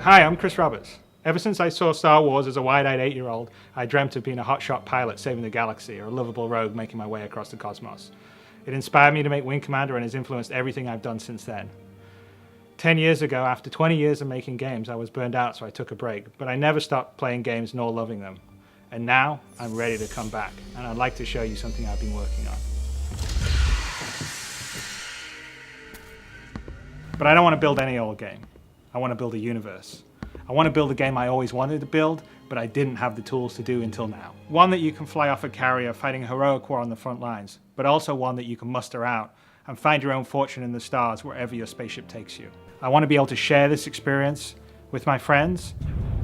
Hi, I'm Chris Roberts. Ever since I saw Star Wars as a wide-eyed 8-year-old, I dreamt of being a hotshot pilot saving the galaxy or a lovable rogue making my way across the cosmos. It inspired me to make Wing Commander and has influenced everything I've done since then. 10 years ago, after 20 years of making games, I was burned out, so I took a break, but I never stopped playing games nor loving them. And now, I'm ready to come back, and I'd like to show you something I've been working on. But I don't want to build any old game. I want to build a universe. I want to build a game I always wanted to build, but I didn't have the tools to do until now. One that you can fly off a carrier fighting a heroic war on the front lines, but also one that you can muster out and find your own fortune in the stars wherever your spaceship takes you. I want to be able to share this experience with my friends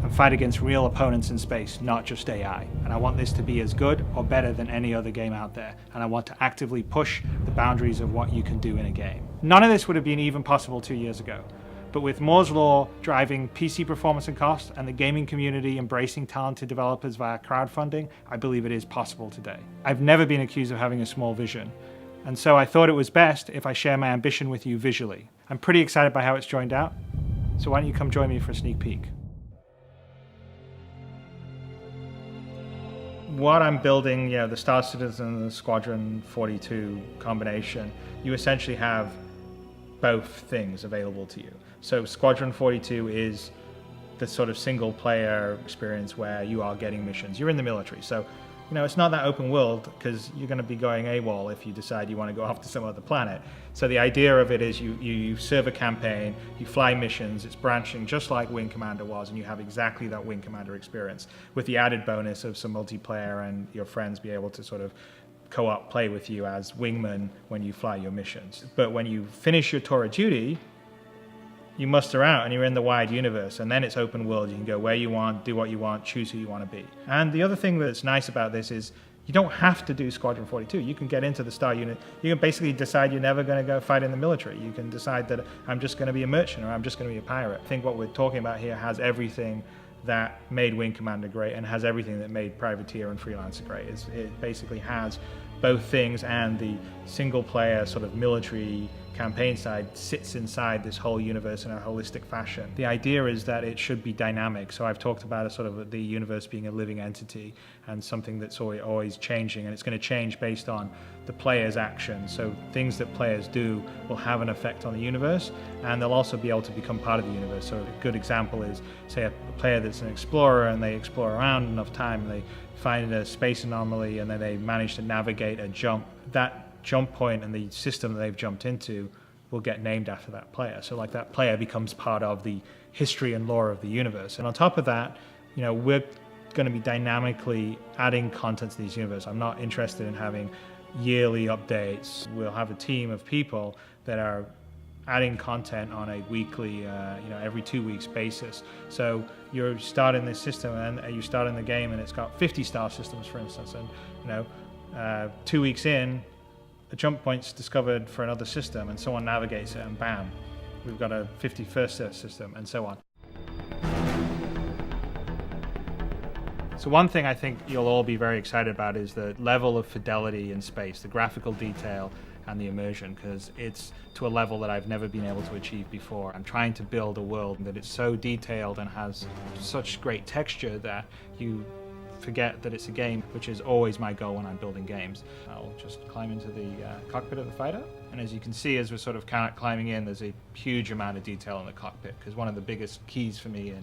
and fight against real opponents in space, not just AI. And I want this to be as good or better than any other game out there. And I want to actively push the boundaries of what you can do in a game. None of this would have been even possible 2 years ago. But with Moore's Law driving PC performance and cost and the gaming community embracing talented developers via crowdfunding, I believe it is possible today. I've never been accused of having a small vision. And so I thought it was best if I share my ambition with you visually. I'm pretty excited by how it's joined out. So why don't you come join me for a sneak peek? What I'm building, the Star Citizen and the Squadron 42 combination, you essentially have both things available to you. So Squadron 42 is the sort of single player experience where you are getting missions. You're in the military, so it's not that open world because you're going to be going AWOL if you decide you want to go off to some other planet. So the idea of it is you serve a campaign, you fly missions, it's branching just like Wing Commander was, and you have exactly that Wing Commander experience with the added bonus of some multiplayer and your friends be able to sort of co-op play with you as wingmen when you fly your missions. But when you finish your tour of duty, you muster out and you're in the wide universe, and then it's open world. You can go where you want, do what you want, choose who you want to be. And the other thing that's nice about this is you don't have to do Squadron 42. You can get into the Star Unit. You can basically decide you're never going to go fight in the military. You can decide that I'm just going to be a merchant or I'm just going to be a pirate. I think what we're talking about here has everything that made Wing Commander great and has everything that made Privateer and Freelancer great. It basically has both things, and the single player sort of military campaign side sits inside this whole universe in a holistic fashion. The idea is that it should be dynamic. So I've talked about the universe being a living entity and something that's always changing, and it's going to change based on the player's actions. So things that players do will have an effect on the universe, and they'll also be able to become part of the universe. So a good example is, say, a player that's an explorer and they explore around enough time and they find a space anomaly and then they manage to navigate a jump. That jump point and the system that they've jumped into will get named after that player. So like that player becomes part of the history and lore of the universe. And on top of that, we're going to be dynamically adding content to these universe. I'm not interested in having yearly updates. We'll have a team of people that are adding content on a weekly, every 2 weeks basis. So you're starting this system and you start in the game and it's got 50 star systems, for instance, and 2 weeks in, a jump point's discovered for another system and someone navigates it and bam, we've got a 51st system and so on. So one thing I think you'll all be very excited about is the level of fidelity in space, the graphical detail and the immersion, because it's to a level that I've never been able to achieve before. I'm trying to build a world that is so detailed and has such great texture that you forget that it's a game, which is always my goal when I'm building games. I'll just climb into the cockpit of the fighter, and as you can see, as we're sort of climbing in, there's a huge amount of detail in the cockpit, because one of the biggest keys for me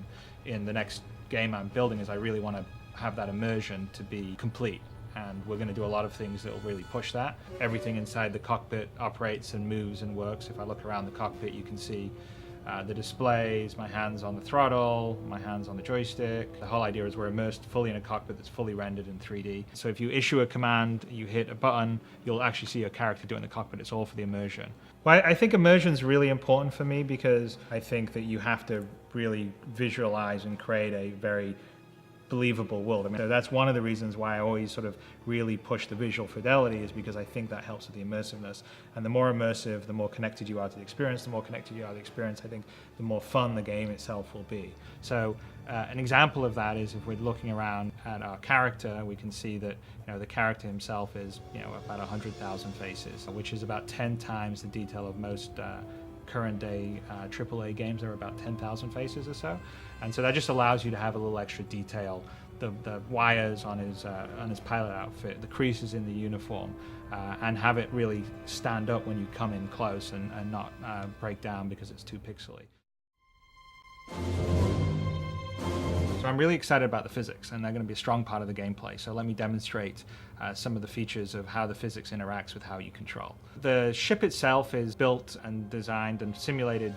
in the next game I'm building is I really want to have that immersion to be complete. And we're going to do a lot of things that will really push that. Everything inside the cockpit operates and moves and works. If I look around the cockpit, you can see the displays, my hands on the throttle, my hands on the joystick. The whole idea is we're immersed fully in a cockpit that's fully rendered in 3D. So if you issue a command, you hit a button, you'll actually see your character do it in the cockpit. It's all for the immersion. Well, I think immersion is really important for me because I think that you have to really visualize and create a very believable world. So that's one of the reasons why I always sort of really push the visual fidelity, is because I think that helps with the immersiveness. And the more immersive, the more connected you are to the experience. The more connected you are to the experience, I think the more fun the game itself will be. So an example of that is if we're looking around at our character, we can see that the character himself is about 100,000 faces, which is about 10 times the detail of most current day AAA games. There are about 10,000 faces or so, and so that just allows you to have a little extra detail. The wires on his pilot outfit, the creases in the uniform, and have it really stand up when you come in close and not break down because it's too pixely. So I'm really excited about the physics, and they're going to be a strong part of the gameplay. So let me demonstrate some of the features of how the physics interacts with how you control. The ship itself is built and designed and simulated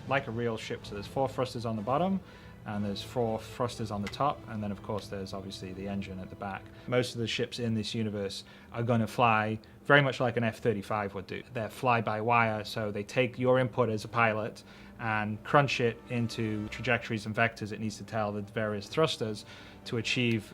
like a real ship. So there's 4 thrusters on the bottom, and there's 4 thrusters on the top, and then of course there's obviously the engine at the back. Most of the ships in this universe are going to fly very much like an F-35 would do. They're fly-by-wire, so they take your input as a pilot and crunch it into trajectories and vectors it needs to tell the various thrusters to achieve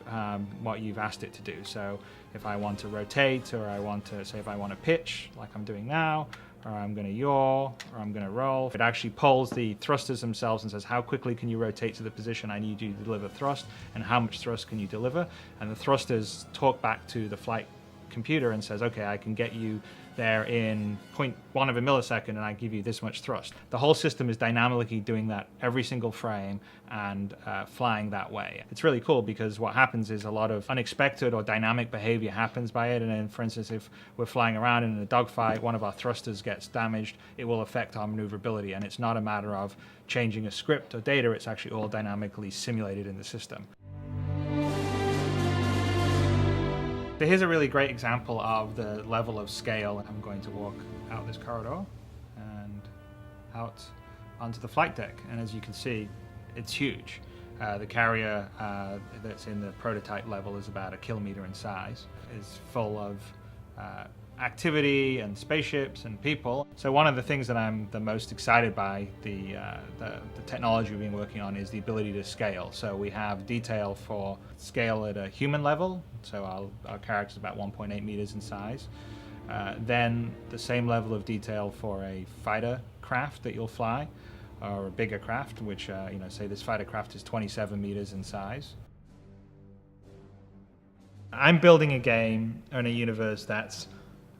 what you've asked it to do. So if I want to rotate, or I want to, say if I want to pitch, like I'm doing now, or I'm going to yaw, or I'm going to roll, it actually polls the thrusters themselves and says, how quickly can you rotate to the position I need you to deliver thrust, and how much thrust can you deliver? And the thrusters talk back to the flight computer and says, okay, I can get you there in 0.1 of a millisecond, and I give you this much thrust. The whole system is dynamically doing that every single frame and flying that way. It's really cool because what happens is a lot of unexpected or dynamic behavior happens by it. And then, for instance, if we're flying around in a dogfight, one of our thrusters gets damaged, it will affect our maneuverability. And it's not a matter of changing a script or data, it's actually all dynamically simulated in the system. So here's a really great example of the level of scale. I'm going to walk out this corridor and out onto the flight deck. And as you can see, it's huge. The carrier that's in the prototype level is about 1 kilometer in size. It's full of activity and spaceships and people. So one of the things that I'm the most excited by the technology we've been working on is the ability to scale. So we have detail for scale at a human level. So our character is about 1.8 meters in size. Then the same level of detail for a fighter craft that you'll fly, or a bigger craft, which say this fighter craft is 27 meters in size. I'm building a game in a universe that's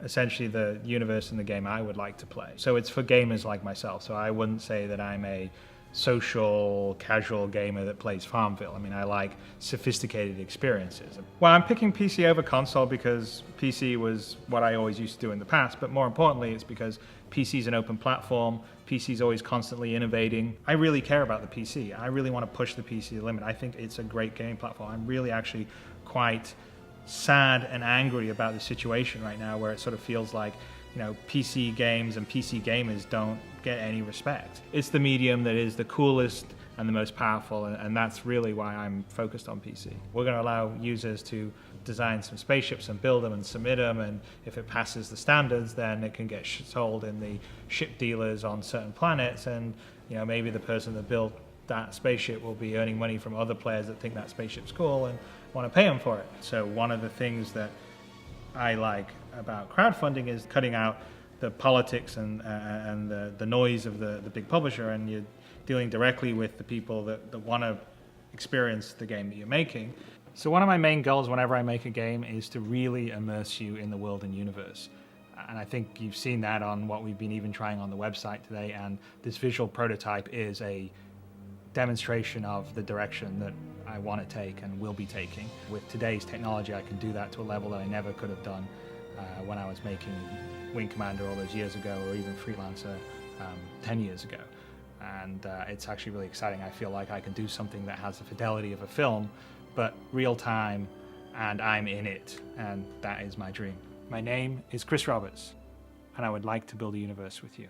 essentially the universe in the game I would like to play. So it's for gamers like myself. So I wouldn't say that I'm a social, casual gamer that plays Farmville. I mean, I like sophisticated experiences. Well, I'm picking PC over console because PC was what I always used to do in the past, but more importantly, it's because PC is an open platform. PC is always constantly innovating. I really care about the PC. I really want to push the PC to the limit. I think it's a great game platform. I'm really actually quite sad and angry about the situation right now, where it sort of feels like, PC games and PC gamers don't get any respect. It's the medium that is the coolest and the most powerful, and that's really why I'm focused on PC. We're going to allow users to design some spaceships and build them and submit them, and if it passes the standards, then it can get sold in the ship dealers on certain planets, and maybe the person that built that spaceship will be earning money from other players that think that spaceship's cool and want to pay them for it. So one of the things that I like about crowdfunding is cutting out the politics and the noise of the big publisher, and you're dealing directly with the people that want to experience the game that you're making. So one of my main goals whenever I make a game is to really immerse you in the world and universe. And I think you've seen that on what we've been even trying on the website today, and this visual prototype is a demonstration of the direction that I want to take and will be taking. With today's technology, I can do that to a level that I never could have done when I was making Wing Commander all those years ago, or even Freelancer 10 years ago. And it's actually really exciting. I feel like I can do something that has the fidelity of a film, but real time, and I'm in it, and that is my dream. My name is Chris Roberts, and I would like to build a universe with you.